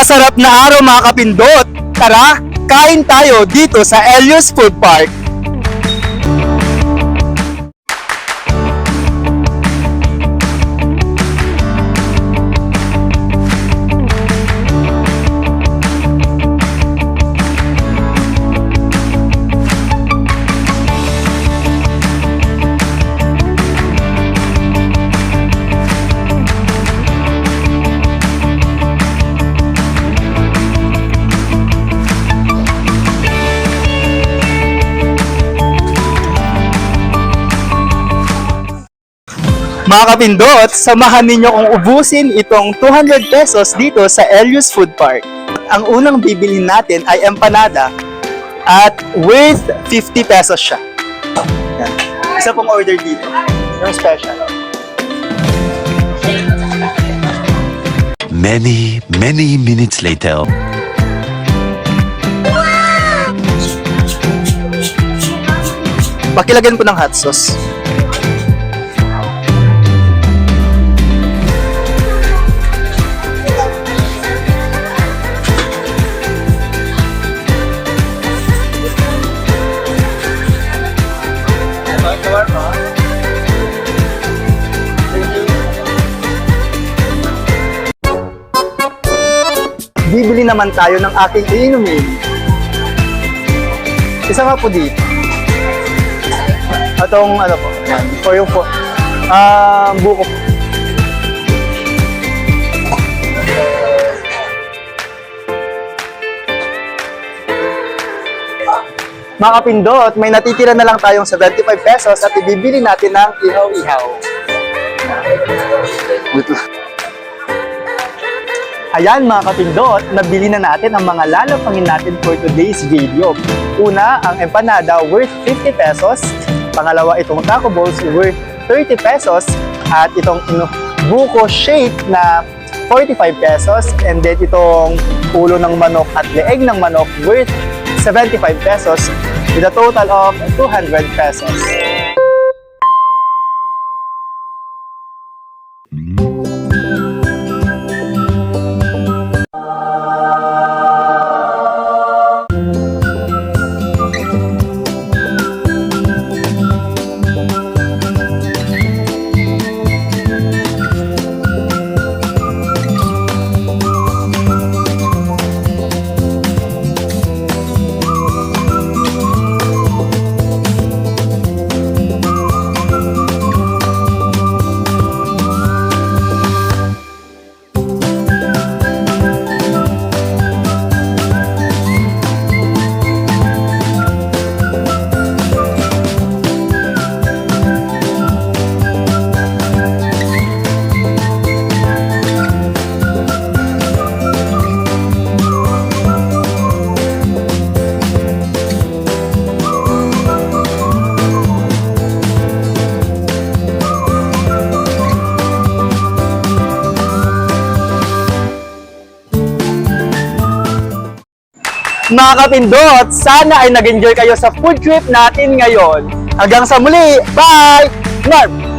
Masarap na araw mga kapindot! Tara, kain tayo dito sa Elios Food Park! Mga kapindot, samahan ninyo kong ubusin itong 200 pesos dito sa Elios Food Park. Ang unang bibilhin natin ay empanada at worth 50 pesos siya. Yan. Isa pong order dito. Yung special. Many minutes later. Pakilagyan po ng hot sauce. Bibili naman tayo ng aking inumin. Isa nga po dito. Atong ano po, yan, for yung po, buko. Mga kapindot, may natitira na lang tayong 75 pesos at ibibili natin ng ihaw-ihaw. Ayan mga kapindot, nabili na natin ang mga lalapangin natin for today's video. Una, ang empanada worth 50 pesos. Pangalawa, itong taco balls worth 30 pesos. At itong buko shake na 45 pesos. And then itong ulo ng manok at leeg ng manok worth 75 pesos with a total of 200 pesos. Mga kapindot, sana ay nag-enjoy kayo sa food trip natin ngayon. Hanggang sa muli, bye! Norm!